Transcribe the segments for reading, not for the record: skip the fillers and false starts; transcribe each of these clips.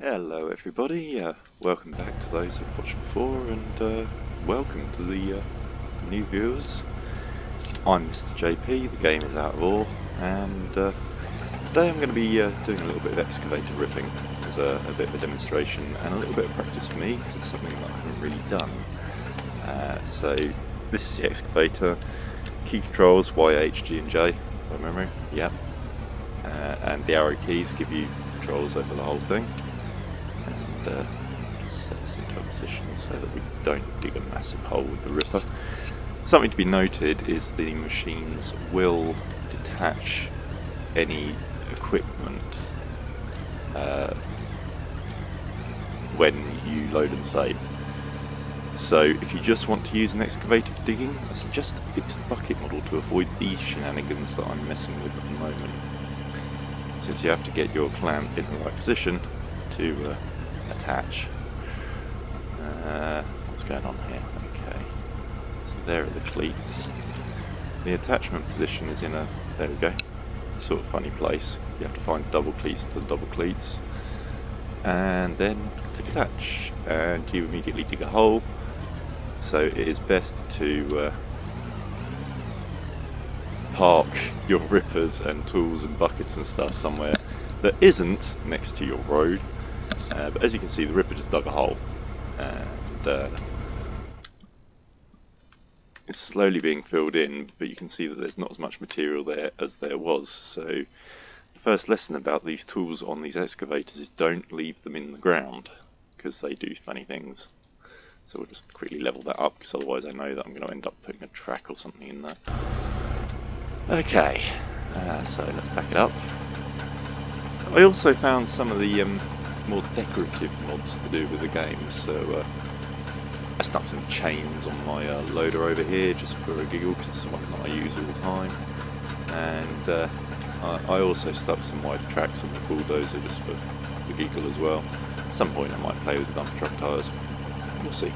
Hello everybody, welcome back to those who've watched before, and welcome to the new viewers. I'm Mr. JP, the game is Out of Ore, and today I'm going to be doing a little bit of excavator ripping as a bit of a demonstration and a little bit of practice for me, because it's something that I haven't really done. So this is the excavator, key controls Y, H, G and J by memory, yep, and the arrow keys give you controls over the whole thing. Set this into a position so that we don't dig a massive hole with the ripper. Something to be noted is the machines will detach any equipment when you load and save. So if you just want to use an excavator for digging, I suggest a fixed bucket model to avoid these shenanigans that I'm messing with at the moment, since you have to get your clamp in the right position to attach. What's going on here? Okay, so there are the cleats. The attachment position is in a, there we go, sort of funny place. You have to find double cleats to the double cleats, and then click attach, and you immediately dig a hole. So it is best to park your rippers and tools and buckets and stuff somewhere that isn't next to your road. But as you can see, the ripper just dug a hole, and it's slowly being filled in, but you can see that there's not as much material there as there was. So the first lesson about these tools on these excavators is don't leave them in the ground, because they do funny things. So we'll just quickly level that up, because otherwise I know that I'm going to end up putting a track or something in there. Okay, so let's back it up. I also found some of the more decorative mods to do with the game, so I stuck some chains on my loader over here just for a giggle, because it's something that I use all the time, and I also stuck some wide tracks on the bulldozer just for the giggle as well. At some point I might play with the dump truck tyres, we'll see.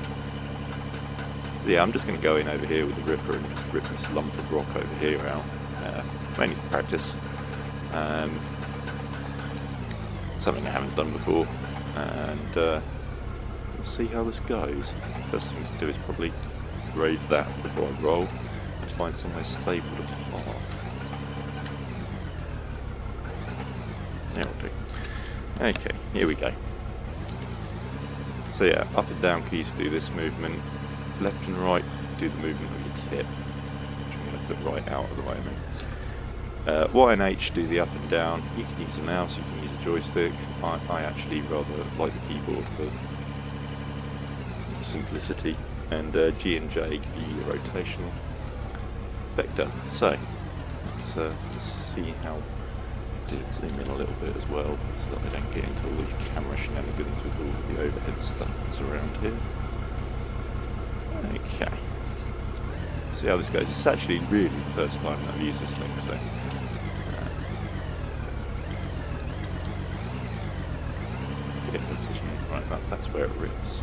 So yeah, I'm just going to go in over here with the ripper and just rip this lump of rock over here out, mainly for practice. Something I haven't done before, and we'll see how this goes. First thing to do is probably raise that before I roll and find somewhere stable to park. There we'll do. Okay, here we go. So yeah, up and down keys do this movement, left and right do the movement of your tip, which I'm going to put right out at the moment. Y and H do the up and down. You can use a mouse, you can use a joystick. I actually rather like the keyboard for simplicity. And G and J give you your rotational vector. So let's see how. Zoom in a little bit as well, so that I don't get into all these camera shenanigans with all of the overhead stuff that's around here. Okay. See how this goes. It's actually really the first time that I've used this thing, so. Get the position right, that's where it rips.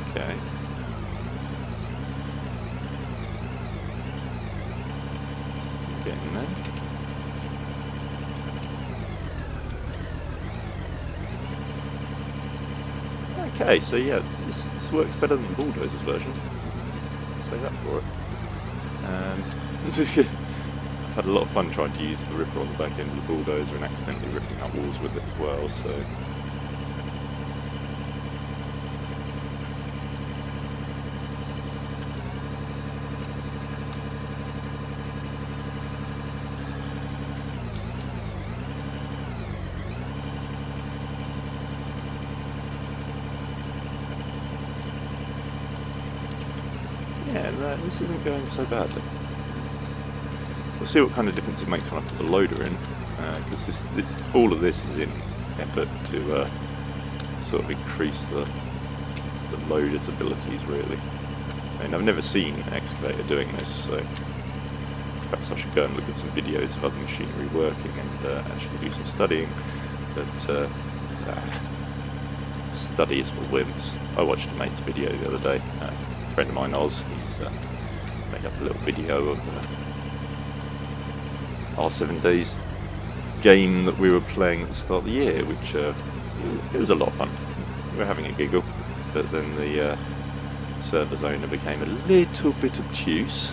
Okay. Getting there. Okay, so yeah, this works better than the bulldozer's version. Say that for it. I've had a lot of fun trying to use the ripper on the back end of the bulldozer and accidentally ripping up walls with it as well, so. Yeah, this isn't going so badly. We'll see what kind of difference it makes when I put the loader in, because all of this is in effort to sort of increase the loader's abilities, really. And I've never seen an excavator doing this, so perhaps I should go and look at some videos of other machinery working and actually do some studying. But study is for wimps. I watched a mate's video the other day. A friend of mine, Oz, he's made up a little video of R7D's game that we were playing at the start of the year, which it was a lot of fun. We were having a giggle, but then the server's owner became a little bit obtuse.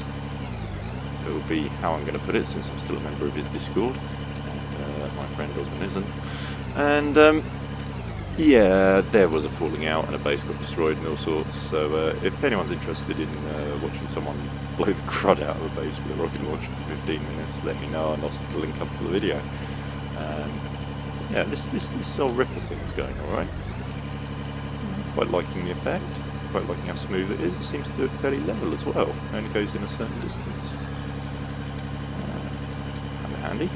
It will be how I'm going to put it, since I'm still a member of his Discord, and my friend Osman isn't. And yeah, there was a falling out and a base got destroyed and all sorts, so if anyone's interested in watching someone blow the crud out of a base with a rocket launcher for 15 minutes, let me know and I'll stick a link up to the video. Yeah, this whole Ripper thing is going alright. Quite liking the effect, quite liking how smooth it is. It seems to do it fairly level as well, it only goes in a certain distance. Kind of handy.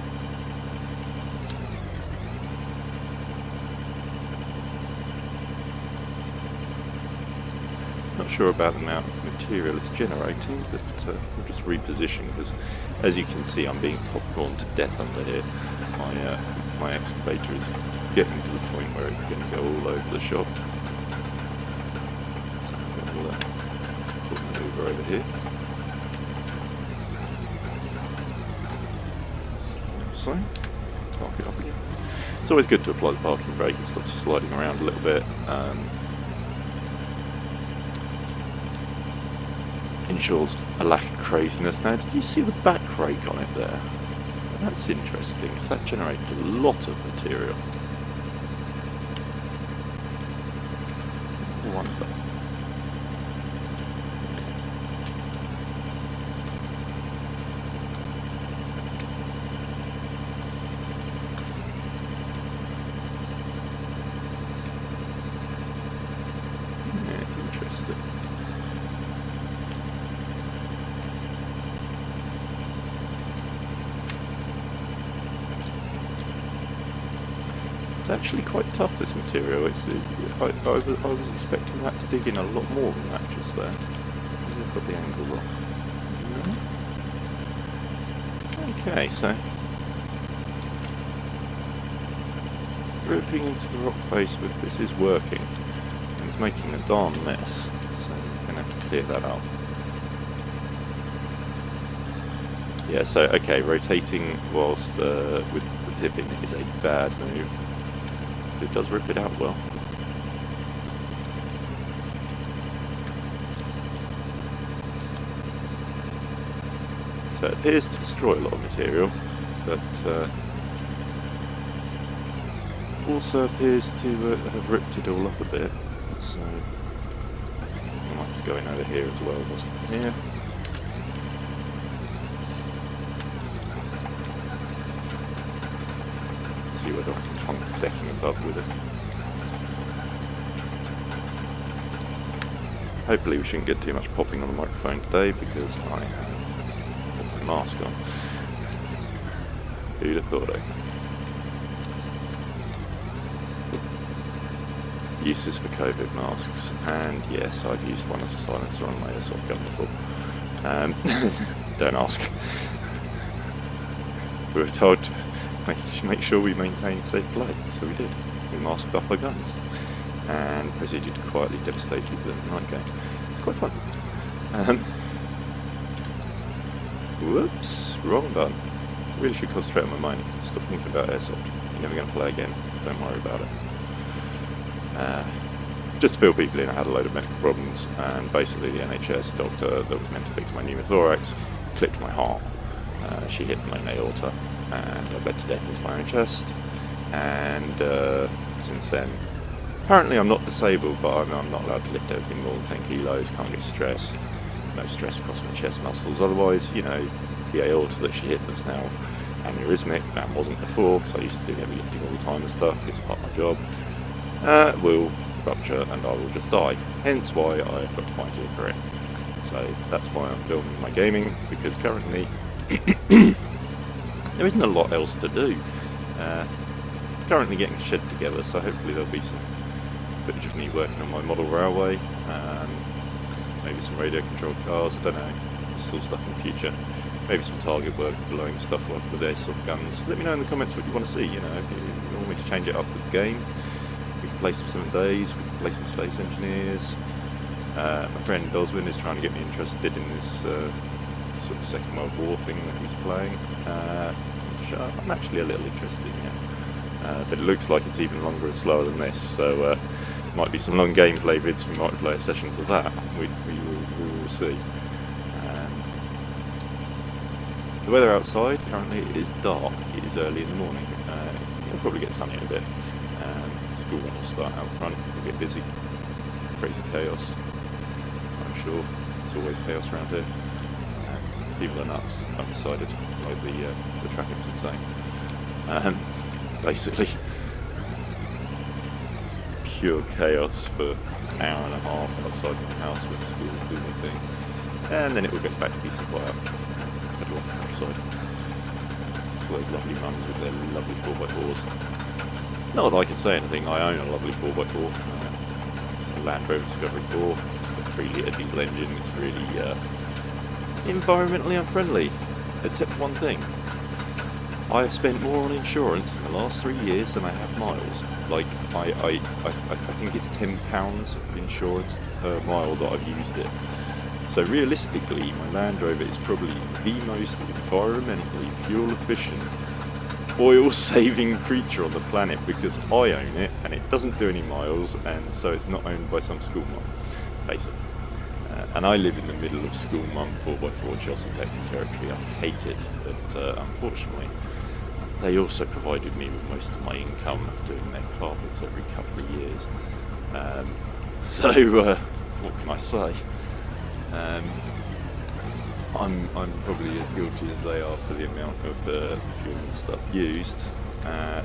Not sure about the amount of material it's generating, but we'll just reposition, because as you can see I'm being popcorned to death under here. My excavator is getting to the point where it's going to go all over the shop. So we'll put maneuver over here. So, park it up again. It's always good to apply the parking brake and stop sliding around a little bit. Ensures a lack of craziness. Now, did you see the back rake on it there? That's interesting, because that generated a lot of material. I wonder. Yeah, interesting. It's actually quite tough, this material. I was expecting that to dig in a lot more than that just there. Maybe I've got the angle wrong. No. Okay, so ripping into the rock face with this is working, and it's making a darn mess, so I'm going to have to clear that up. Yeah, so okay, rotating whilst with the tipping is a bad move. It does rip it out well. So it appears to destroy a lot of material, but also appears to have ripped it all up a bit. So I might just go in over here as well, just here. See whether I can trunk the decking above with it. Hopefully we shouldn't get too much popping on the microphone today, because I have put my mask on. Who'd have thought, eh? Uses for COVID masks, and yes, I've used one as a silencer on my airsoft gun before. Don't ask. We were told to make sure we maintain safe play, so we did. We masked up our guns and proceeded to quietly devastate people in the night game. It's quite fun. Whoops, wrong button. Really should concentrate on my mind. Stop thinking about airsoft. You're never going to play again. Don't worry about it. Just to fill people in, I had a load of medical problems, and basically the NHS doctor that was meant to fix my pneumothorax clipped my heart. She hit my aorta, and I bled to death into my own chest. And since then, apparently I'm not disabled, but I'm not allowed to lift anything more than 10 kilos, can't get stressed, no stress across my chest muscles. Otherwise, you know, the aorta that she hit was now aneurysmic. That wasn't before, because I used to do heavy lifting all the time and stuff. It's part of my job. Will rupture and I will just die. Hence why I've got to find you for it. So that's why I'm filming my gaming, because currently there isn't a lot else to do. Currently getting shed together, so hopefully there'll be some footage of me working on my model railway, maybe some radio controlled cars, I don't know, still stuff in the future. Maybe some target work, blowing stuff up with airsoft guns. Let me know in the comments what you want to see, you know, if you want me to change it up with the game. We can play some 7 days, we can play some Space Engineers. My friend Osman is trying to get me interested in this sort of Second World War thing that he's playing. I'm actually a little interested in. Yeah. But it looks like it's even longer and slower than this, so might be some long gameplay vids. We might play sessions of that. We will see. The weather outside currently is dark. It is early in the morning. It'll probably get sunny in a bit. School run will start out front. We'll get busy. Crazy chaos. I'm sure it's always chaos around here. People are nuts. I've decided. Like the traffic's insane. Basically, pure chaos for an hour and a half outside my house with the schools doing their thing, and then it will get back to peace and quiet. Outside. All those lovely mums with their lovely 4x4s. Not that I can say anything, I own a lovely 4x4. It's a Land Rover Discovery 4. It's got a 3 litre diesel engine. It's really environmentally unfriendly. Except for one thing. I have spent more on insurance in the last 3 years than I have miles. Like, I think it's £10 of insurance per mile that I've used it. So realistically, my Land Rover is probably the most environmentally fuel-efficient, oil-saving creature on the planet because I own it and it doesn't do any miles, and so it's not owned by some school mum, basically. And I live in the middle of school mum 4x4 Chelsea taxi territory. I hate it, but unfortunately, they also provided me with most of my income doing their carpets every couple of years. So what can I say? I'm probably as guilty as they are for the amount of fuel and stuff used,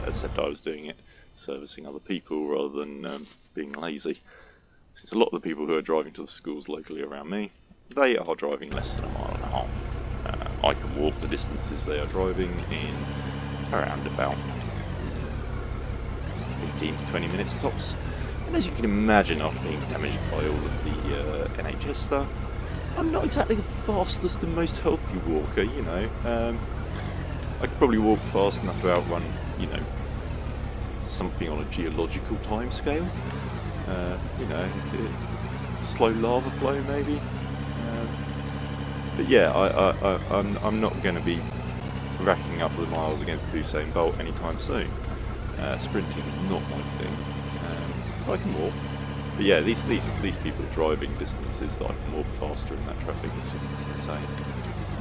except I was doing it servicing other people rather than being lazy. Since a lot of the people who are driving to the schools locally around me, they are driving less than a mile and a half. I can walk the distances they are driving in around about 15 to 20 minutes tops. And as you can imagine, after being damaged by all of the NHS stuff, I'm not exactly the fastest and most healthy walker, you know. I could probably walk fast enough to outrun, you know, something on a geological time scale. You know, slow lava flow maybe. But yeah, I'm not going to be racking up the miles against Usain Bolt anytime soon. Sprinting is not my thing. I can walk. But yeah, these people are driving distances that I can walk faster in that traffic. It's insane. I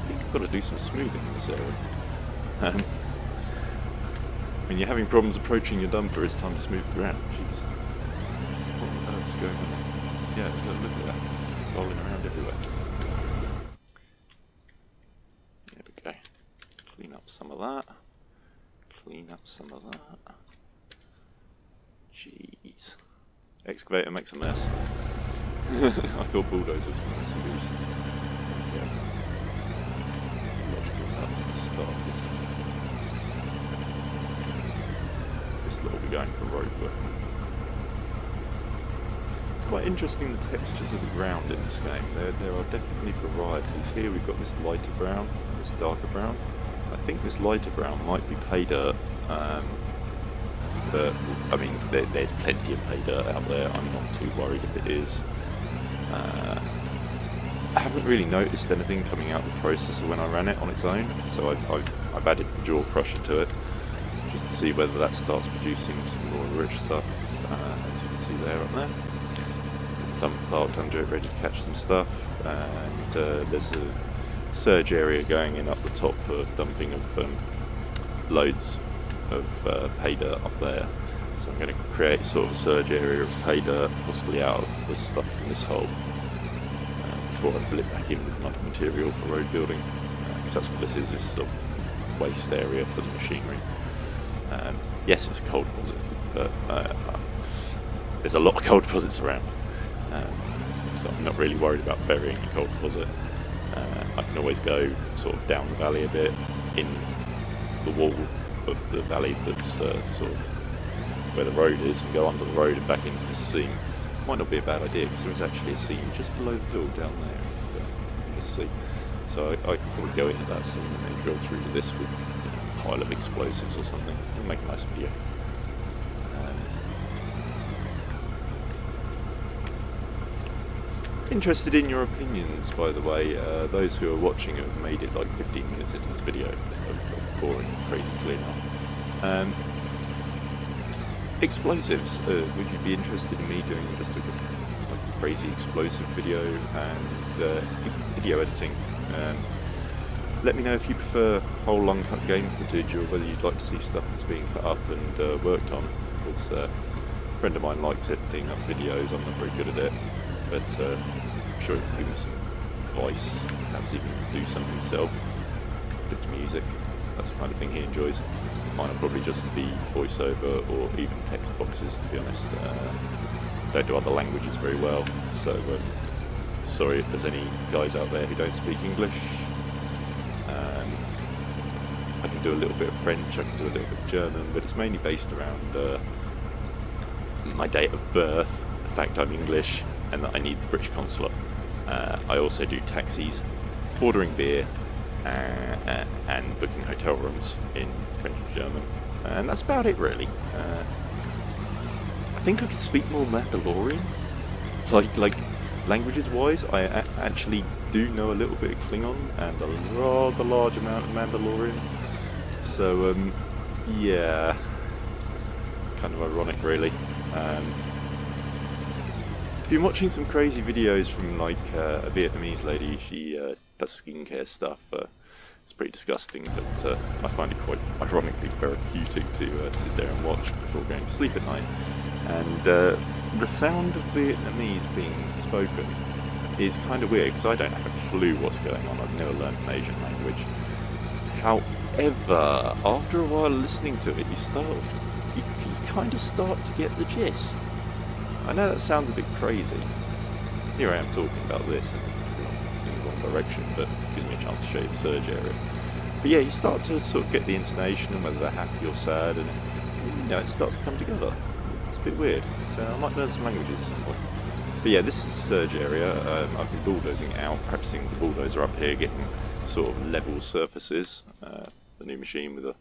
think I've got to do some smoothing in this area. When you're having problems approaching your dumper, it's time to smooth the ground. Jeez. What on earth's going on? Yeah, look at that. Rolling around everywhere. There we go. Clean up some of that. Clean up some of that. Jeez. Excavator makes a mess. I thought bulldozers were messy beasts. Yeah. Logical nuts to start this lot will be going for road work. It's quite interesting the textures of the ground in this game. There are definitely varieties. Here we've got this lighter brown, this darker brown. I think this lighter brown might be pay dirt. But I mean, there's plenty of pay dirt out there. I'm not too worried if it is. I haven't really noticed anything coming out of the processor when I ran it on its own, so I've added the jaw crusher to it just to see whether that starts producing some more rich stuff. As you can see there up there. Dump parked under it, ready to catch some stuff, and there's a surge area going in up the top for dumping of loads of pay dirt up there. So I'm going to create sort of a surge area of pay dirt, possibly out of the stuff in this hole, before I fill it back in with mud material for road building. Because that's what this is sort of waste area for the machinery. Yes, it's a coal deposit, but there's a lot of coal deposits around. So I'm not really worried about burying a coal deposit. I can always go sort of down the valley a bit, in the wall of the valley that's sort of where the road is, and go under the road and back into the seam. Might not be a bad idea because there is actually a seam just below the hill down there. You can see. So I could probably go into that seam and then drill through to this with a pile of explosives or something. It'll make a nice video. Interested in your opinions, by the way. Those who are watching have made it like 15 minutes into this video of boring, crazy clear now. Explosives. Would you be interested in me doing just a crazy explosive video and video editing? Let me know if you prefer whole uncut game footage or whether you'd like to see stuff that's being put up and worked on. Because a friend of mine likes editing up videos. I'm not very good at it, but I'm sure he can give me some advice, perhaps even do something himself. Bit of music, that's the kind of thing he enjoys. Mine will probably just be voiceover or even text boxes, to be honest. Don't do other languages very well, so sorry if there's any guys out there who don't speak English. I can do a little bit of French, I can do a little bit of German, but it's mainly based around my date of birth, the fact I'm English, and that I need the British consulate. I also do taxis, ordering beer, and booking hotel rooms in French and German, and that's about it really. I think I could speak more Mandalorian, like languages wise. I actually do know a little bit of Klingon and a rather large amount of Mandalorian, so yeah, kind of ironic really. Been watching some crazy videos from like a Vietnamese lady. She does skincare stuff. It's pretty disgusting, but I find it quite ironically therapeutic to sit there and watch before going to sleep at night. And the sound of Vietnamese being spoken is kind of weird because I don't have a clue what's going on. I've never learned an Asian language. However, after a while listening to it, you kind of start to get the gist. I know that sounds a bit crazy. Here I am talking about this and in the wrong direction, but it gives me a chance to show you the surge area. But yeah, you start to sort of get the intonation and whether they're happy or sad, and it starts to come together. It's a bit weird. So I might learn some languages at some point. But yeah, this is the surge area. I've been bulldozing out, practicing the bulldozer up here, getting sort of level surfaces. The new machine with a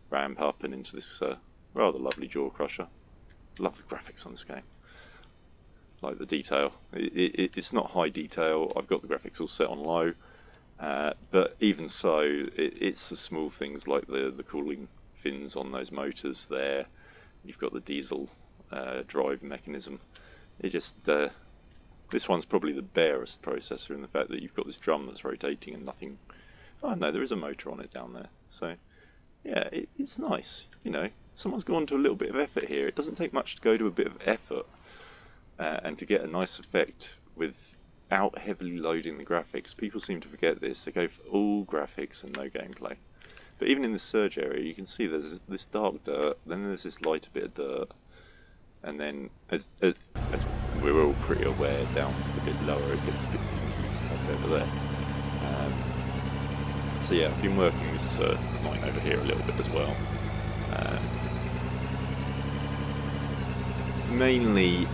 ramp up and into this rather lovely jaw crusher. Love the graphics on this game. Like the detail. It's not high detail. I've got the graphics all set on low, but even so, it's the small things like the cooling fins on those motors there. You've got the diesel drive mechanism. It just this one's probably the barest processor in the fact that you've got this drum that's rotating and nothing. Oh no, there is a motor on it down there. So yeah, it's nice. Someone's gone to a little bit of effort here. It doesn't take much to go to a bit of effort. And to get a nice effect without heavily loading the graphics. People seem to forget this. They go for all graphics and no gameplay. But even in the surge area, you can see there's this dark dirt, then there's this lighter bit of dirt, and then as we're all pretty aware, down a bit lower it gets a bit pinky up over there. So yeah, I've been working this line over here a little bit as well. Mainly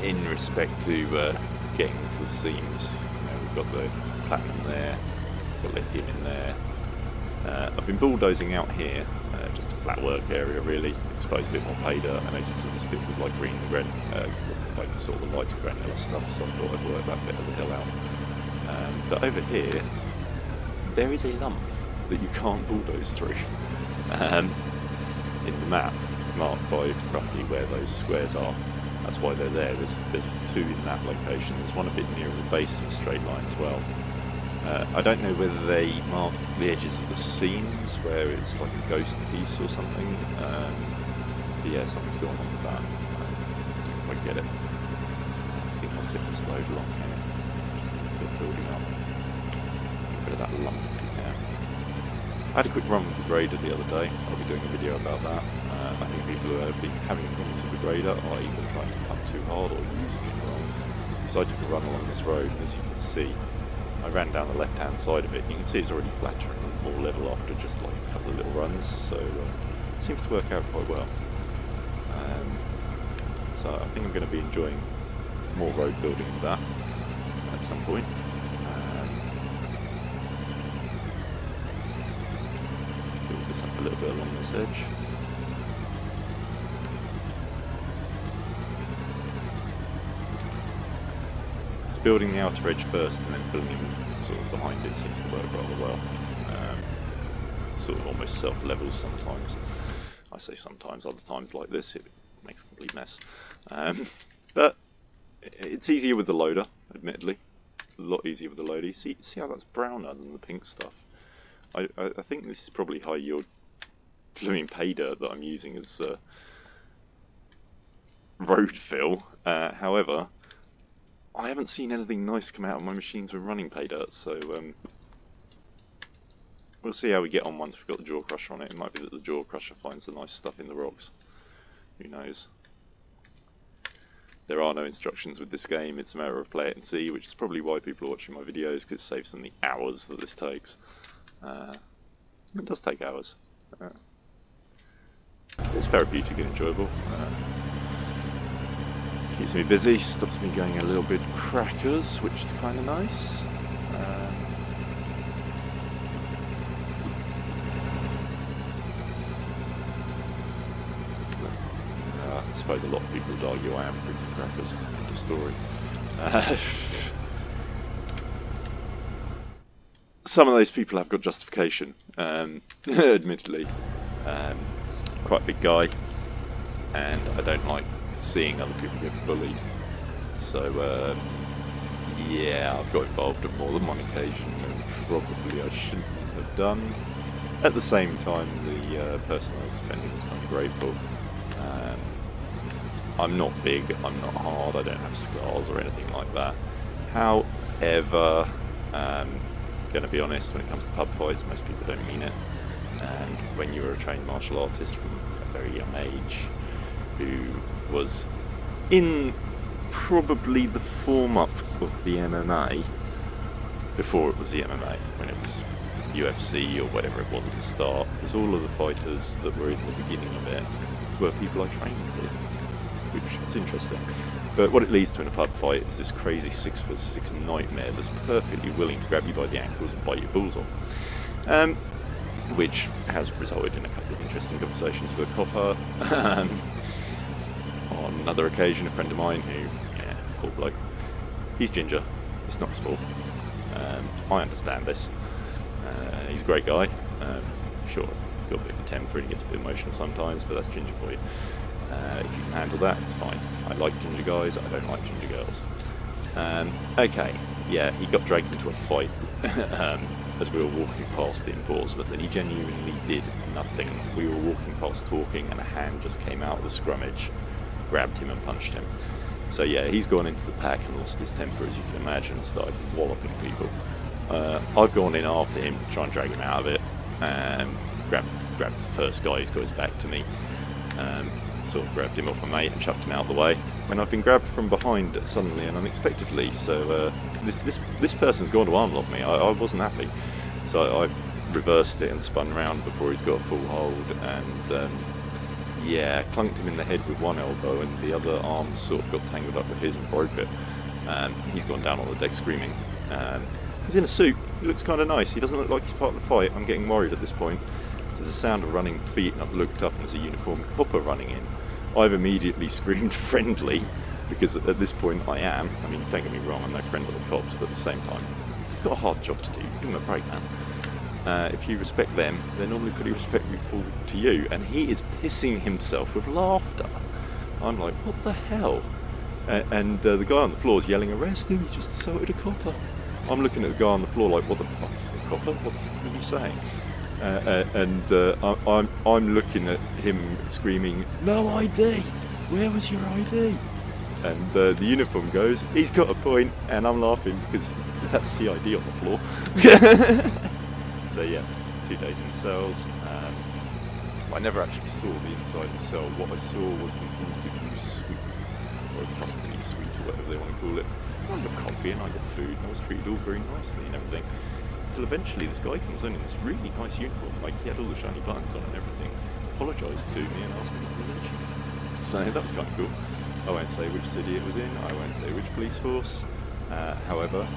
in respect to getting to the seams. We've got the platinum there, got lithium in there. I've been bulldozing out here, just a flat work area really, exposed a bit more pay dirt. I noticed that this bit was like green and red, like sort of the lighter granular stuff, so I thought I'd work that bit of the hill out. But over here, there is a lump that you can't bulldoze through. In the map, marked by roughly where those squares are. That's why they're there. There's two in that location. There's one a bit nearer the base of the straight line as well. I don't know whether they mark the edges of the seams where it's like a ghost piece or something. But yeah, something's going on with that. If I get it. I think I'll tip this load along here. Just a bit building up. A bit of that lump if you can. I had a quick run with the grader the other day. I'll be doing a video about that. I think people who have been having problems with the grader are either trying to cut too hard or using it wrong. So I took a run along this road, and as you can see, I ran down the left hand side of it. You can see it's already flatter and more level after just like a couple of little runs, so it seems to work out quite well. So I think I'm going to be enjoying more road building with that at some point. Build this up a little bit along this edge. building the outer edge first and then filling in sort of behind it seems to work rather well. Sort of almost self-levels sometimes. I say sometimes, other times like this it makes a complete mess. But it's easier with the loader, admittedly. A lot easier with the loader. See how that's browner than the pink stuff? I think this is probably high yield blooming pay dirt that I'm using as road fill. However, I haven't seen anything nice come out of my machines with running pay dirt, so we'll see how we get on once we've got the jaw crusher on it. It might be that the jaw crusher finds the nice stuff in the rocks. Who knows? There are no instructions with this game, it's a matter of play it and see, which is probably why people are watching my videos, because it saves them the hours that this takes. It does take hours. It's therapeutic and enjoyable. Keeps me busy, stops me going a little bit crackers, which is kind of nice. I suppose a lot of people would argue I am pretty crackers. End of story. Some of those people have got justification, admittedly. Quite a big guy, and I don't like seeing other people get bullied. So, yeah, I've got involved on more than one occasion, and probably I shouldn't have done. At the same time, the person I was defending was kind of grateful. I'm not big, I'm not hard, I don't have scars or anything like that. However, gonna be honest, when it comes to pub fights, most people don't mean it. And when you're a trained martial artist from a very young age, who was in probably the form-up of the MMA, before it was the MMA, when it was UFC or whatever it was at the start, because all of the fighters that were in the beginning of it were people I trained with, which is interesting. But what it leads to in a pub fight is this crazy 6'6" nightmare that's perfectly willing to grab you by the ankles and bite your balls off. Which has resulted in a couple of interesting conversations with a copper. On another occasion, a friend of mine who, yeah, poor bloke, he's ginger, it's not his fault. I understand this. He's a great guy. Sure, he's got a bit of a temper and he gets a bit emotional sometimes, but that's ginger for you. If you can handle that, it's fine. I like ginger guys, I don't like ginger girls. Okay, yeah, he got dragged into a fight as we were walking past in Portsmouth, and he genuinely did nothing. We were walking past talking, and a hand just came out of the scrummage, grabbed him and punched him. So yeah, he's gone into the pack and lost his temper, as you can imagine, and started walloping people. I've gone in after him to try and drag him out of it, and grabbed the first guy who's got his back to me. Sort of grabbed him off my mate and chucked him out of the way, when I've been grabbed from behind suddenly and unexpectedly. So this person's gone to armlock me. I wasn't happy, so I reversed it and spun round before he's got a full hold, and yeah, clunked him in the head with one elbow, and the other arm sort of got tangled up with his and broke it. He's gone down on the deck screaming. He's in a suit. He looks kind of nice. He doesn't look like he's part of the fight. I'm getting worried at this point. There's a sound of running feet, and I've looked up and there's a uniformed copper running in. I've immediately screamed friendly, because at this point I am. I mean, don't get me wrong, I'm no friend of the cops, but at the same time, you've got a hard job to do. Give them a break, man. If you respect them, they're normally pretty respectful to you, and he is pissing himself with laughter. I'm like, what the hell? And the guy on the floor is yelling, arrest him, he just assaulted a copper. I'm looking at the guy on the floor like, what the fuck is a copper? What are you saying? I'm looking at him screaming, no ID! Where was your ID? And the uniform goes, he's got a point, and I'm laughing because that's CID on the floor. So yeah, 2 days in the cells. I never actually saw the inside of the cell. What I saw was the interview suite, or a custody suite, or whatever they want to call it. I got coffee and I got food, and I was treated all very nicely and everything. Until eventually this guy comes in this really nice uniform, like he had all the shiny buttons on and everything, apologised to me and asked me for permission. So that was kind of cool. I won't say which city it was in, I won't say which police force. However,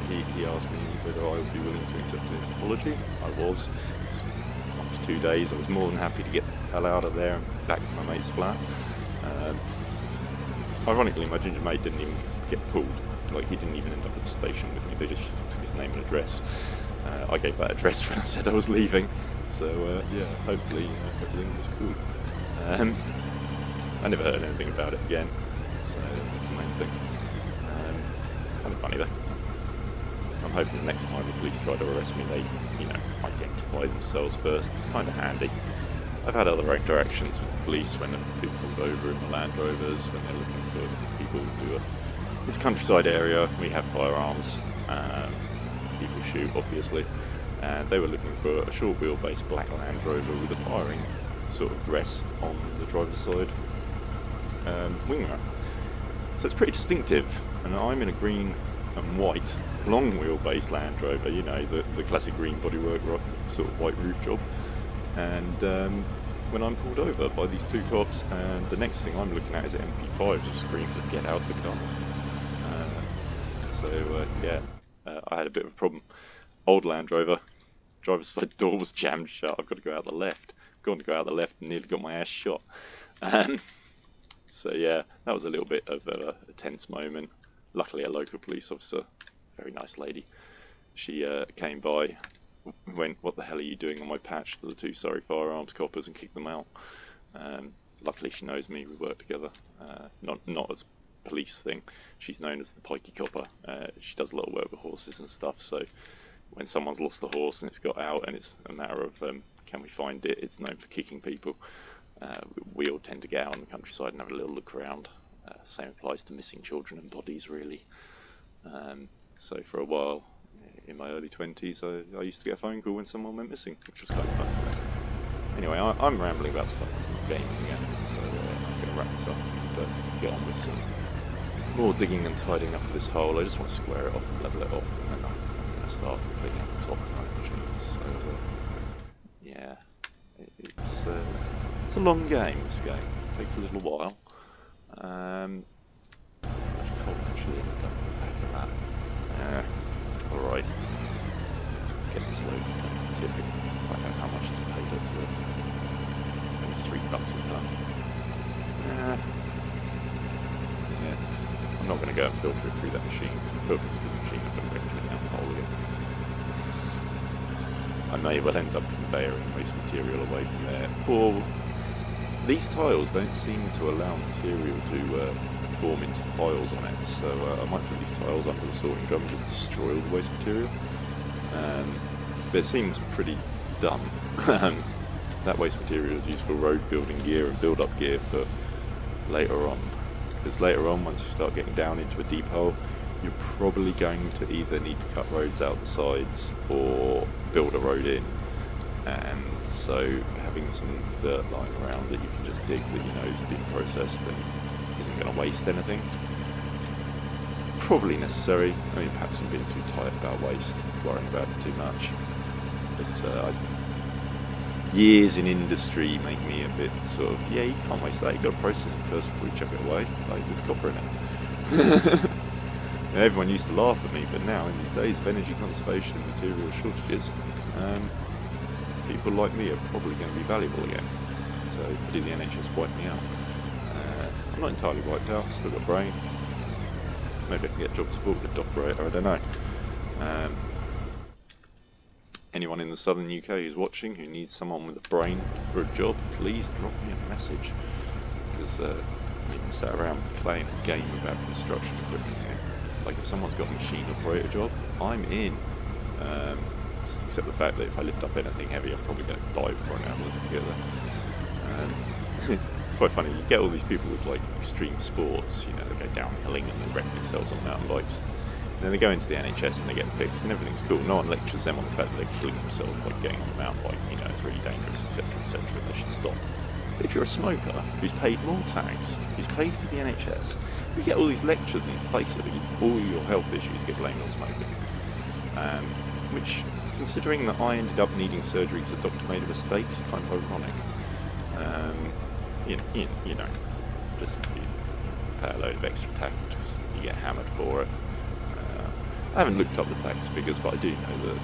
he asked me whether I would be willing to accept his apology. I was. After 2 days I was more than happy to get the hell out of there and back to my mate's flat. Ironically, my ginger mate didn't even get pulled. Like, he didn't even end up at the station with me, they just took his name and address. I gave that address when I said I was leaving, so yeah, hopefully everything was cool. I never heard anything about it again, so that's the main thing. Kind of funny though. I'm hoping the next time the police try to arrest me, they, identify themselves first. It's kind of handy. I've had other interactions with police when they've been pulled over in the Land Rovers, when they're looking for people who are... This countryside area, we have firearms. People shoot, obviously. And they were looking for a short wheelbase black Land Rover with a firing sort of rest on the driver's side wing mirror. So it's pretty distinctive. And I'm in a green and white long wheelbase Land Rover, the classic green bodywork sort of white roof job. And when I'm pulled over by these two cops, and the next thing I'm looking at is an MP5 that screams of "Get out the car." I had a bit of a problem. Old Land Rover, driver's side door was jammed shut. I've got to go out the left. Gone to go out the left and nearly got my ass shot. So yeah, that was a little bit of a tense moment. Luckily, a local police officer, very nice lady, she came by, went, "What the hell are you doing on my patch?" to the two Surrey firearms coppers and kicked them out. Luckily, she knows me. We work together. Not as a police thing. She's known as the pikey copper. She does a lot of work with horses and stuff. So when someone's lost a horse and it's got out, and it's a matter of can we find it? It's known for kicking people. We all tend to get out in the countryside and have a little look around. Same applies to missing children and bodies, really. So for a while, in my early 20s, I used to get a phone call when someone went missing, which was kind of fun. Anyway, I'm rambling about stuff that's not gaming again, so I'm going to wrap this up and get on with some more digging and tidying up of this hole. I just want to square it off and level it off, and then I'm going to start cleaning up the top and running machines. So yeah, it's a long game, this game. It takes a little while. Much coal actually ended up in the back of that. Alright. Guess this load is going to be tipping. I don't know how much it's paid up for. It's $3 a ton. Yeah. I'm not going to go and filter it through that machine. So filter it through the machine, I'm going to go down the hole again. I may well end up conveying waste material away from there. Or these tiles don't seem to allow material to form into piles on it, so I might put these tiles under the sorting drum and just destroy all the waste material. But it seems pretty dumb. That waste material is used for road building gear and build-up gear for later on. Because later on, once you start getting down into a deep hole, you're probably going to either need to cut roads out the sides or build a road in. And so having some dirt lying around that you can just dig that you know is being processed and isn't going to waste anything, probably necessary. I mean, perhaps I'm being too tight about waste, worrying about it too much. But years in industry make me a bit sort of, yeah, you can't waste that, you've got to process it first before you chuck it away. Like, there's copper in it. Everyone used to laugh at me, but now in these days of energy conservation and material shortages, people like me are probably going to be valuable again. So did the NHS wipe me out? I'm not entirely wiped out, still got a brain. Maybe I can get job support with operator, I don't know. Anyone in the southern UK who's watching who needs someone with a brain for a job, please drop me a message. Because I sat around playing a game about construction equipment here. Like, if someone's got a machine operator job, I'm in. Just accept the fact that if I lift up anything heavy, I'm probably going to die before an ambulance can get there. It's quite funny, you get all these people with like extreme sports, you know, they go downhilling and they wreck themselves on mountain bikes. And then they go into the NHS and they get fixed and everything's cool. No one lectures them on the fact that they're killing themselves by getting on a mountain bike, you know, it's really dangerous, etc, etc, they should stop. But if you're a smoker who's paid more tax, who's paid for the NHS, you get all these lectures and basically all your health issues get blamed on smoking. Which, considering that I ended up needing surgery because the doctor made a mistake, is kind of ironic. You know, just you pay a load of extra tax, you get hammered for it. I haven't looked up the tax figures, but I do know that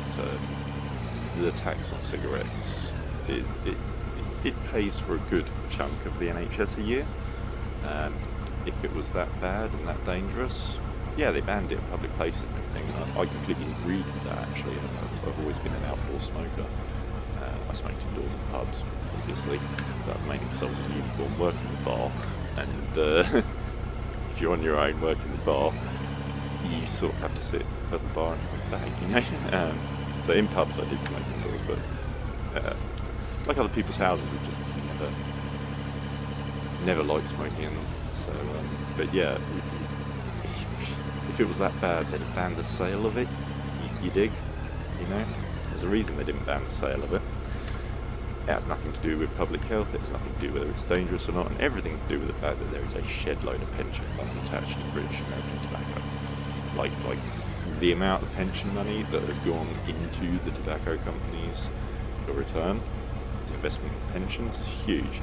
the tax on cigarettes, it pays for a good chunk of the NHS a year. If it was that bad and that dangerous, yeah, they banned it in public places and everything. And I completely agree with that, actually. I've always been an outdoor smoker. I smoked indoors in pubs, obviously, but mainly because I was in uniform working the bar. And if you're on your own working the bar, you sort of have to sit at the bar and have a bag, you know. So in pubs I did smoke indoors, but like other people's houses, I just never liked smoking in them. So, but yeah, if it was that bad, they'd have banned the sale of it. You dig? You know, there's a reason they didn't ban the sale of it. It has nothing to do with public health. It has nothing to do with whether it's dangerous or not, and everything to do with the fact that there is a shed load of pension funds attached to British American tobacco. Like the amount of pension money that has gone into the tobacco companies for return, as investment in pensions, is huge.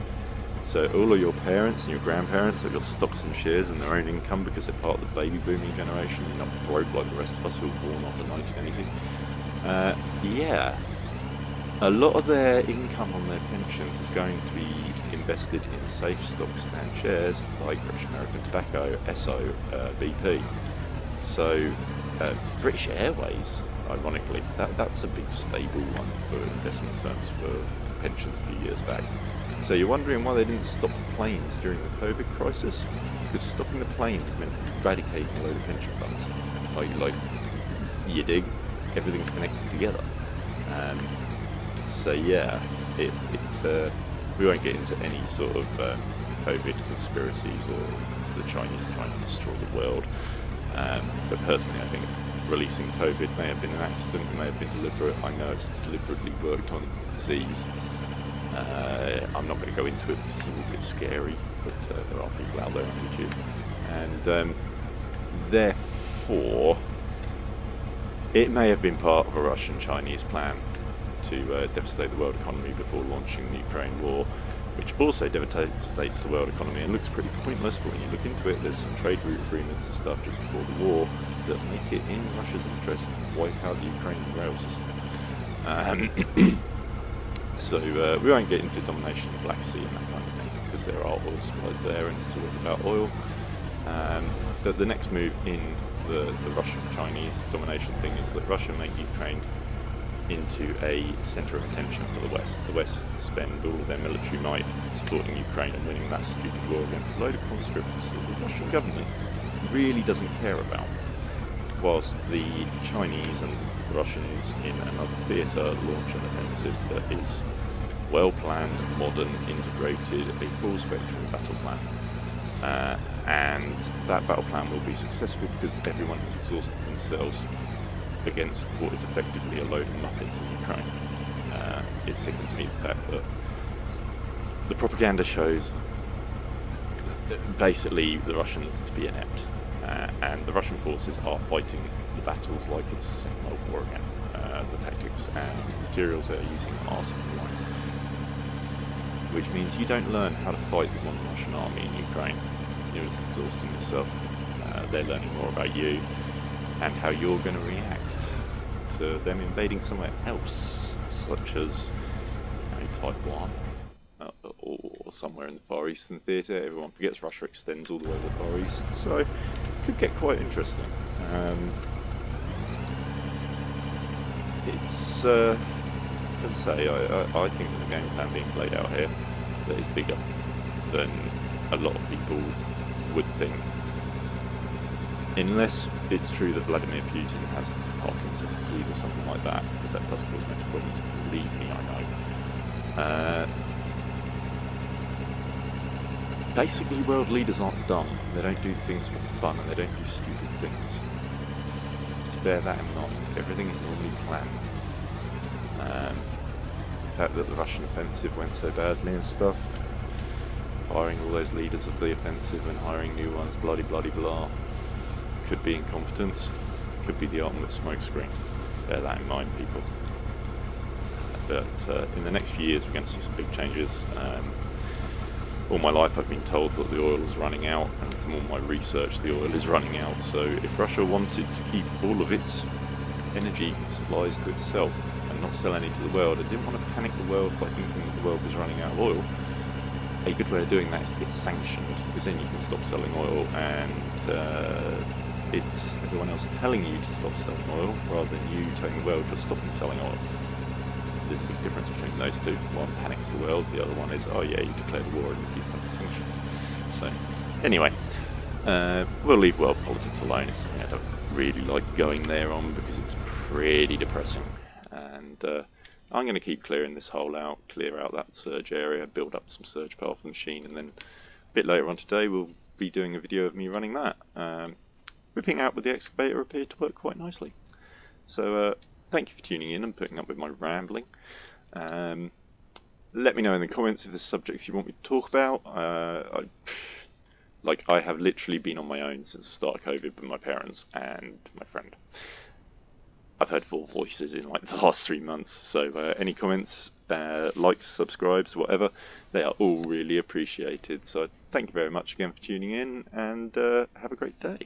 So all of your parents and your grandparents have got stocks and shares in their own income because they're part of the baby booming generation, and not broke like the rest of us who were born after 1980. Yeah, a lot of their income on their pensions is going to be invested in safe stocks and shares like British American Tobacco, Esso, BP. So British Airways, ironically, that's a big stable one for investment firms for pensions a few years back. So you're wondering why they didn't stop the planes during the COVID crisis? Because stopping the planes meant eradicating a load of pension funds. Like you dig, everything's connected together. So yeah, we won't get into any sort of COVID conspiracies or the Chinese trying to destroy the world. But personally, I think releasing COVID may have been an accident, it may have been deliberate. I know it's deliberately worked on disease. I'm not going to go into it because it's a little bit scary, but there are people out there on YouTube. And therefore, it may have been part of a Russian-Chinese plan to devastate the world economy before launching the Ukraine war, which also devastates the world economy and looks pretty pointless, but when you look into it, there's some trade route agreements and stuff just before the war that make it in Russia's interest to wipe out the Ukrainian rail system. So we won't get into domination of the Black Sea and that kind of thing, because there are oil supplies there and it's always about oil. But the next move in the Russian-Chinese domination thing is that Russia make Ukraine into a centre of attention for the West. The West spend all of their military might supporting Ukraine and winning that stupid war against a load of conscripts that the Russian government really doesn't care about. Whilst the Chinese and the Russians in another theatre launch an offensive that is well planned, modern, integrated, a full spectrum battle plan. And that battle plan will be successful because everyone has exhausted themselves against what is effectively a load of muppets in Ukraine. It sickens me the fact that the propaganda shows basically the Russians to be inept, and the Russian forces are fighting the battles like it's the Second World War again. The tactics and materials they're using are supply, which means you don't learn how to fight the modern Russian army in Ukraine. You're just exhausting yourself. They're learning more about you and how you're going to react to them invading somewhere else, such as Taiwan or somewhere in the Far Eastern Theatre. Everyone forgets Russia extends all the way to the Far East, so it could get quite interesting. It's, as I say, I think there's a game plan being played out here that is bigger than a lot of people would think. Unless it's true that Vladimir Putin has Parkinson's disease or something like that, because that does cause mental problems. Believe me, I know. Basically, world leaders aren't dumb. They don't do things for fun, and they don't do stupid things. To bear that in mind, everything is normally planned. The fact that the Russian offensive went so badly and stuff, firing all those leaders of the offensive and hiring new ones, bloody bloody blah, could be incompetence, could be the ultimate smokescreen. Bear that in mind, people. But in the next few years, we're going to see some big changes. All my life I've been told that the oil is running out, and from all my research the oil is running out. So if Russia wanted to keep all of its energy supplies to itself and not sell any to the world, and didn't want to panic the world by thinking that the world was running out of oil, a good way of doing that is to get sanctioned, because then you can stop selling oil and it's everyone else telling you to stop selling oil rather than you telling the world to stop selling oil. There's a big difference between those two. One panics the world, the other one is, oh yeah, you declare the war and you keep paying attention. So, anyway, we'll leave world politics alone. It's something I don't really like going there on because it's pretty depressing. And I'm going to keep clearing this hole out, clear out that surge area, build up some surge power for the machine, and then a bit later on today we'll be doing a video of me running that. Ripping out with the excavator appeared to work quite nicely. So thank you for tuning in and putting up with my rambling. Let me know in the comments if there's subjects you want me to talk about. I have literally been on my own since the start of COVID with my parents and my friend. I've heard 4 voices in like the last 3 months, so any comments, likes, subscribes, whatever, they are all really appreciated. So thank you very much again for tuning in, and have a great day.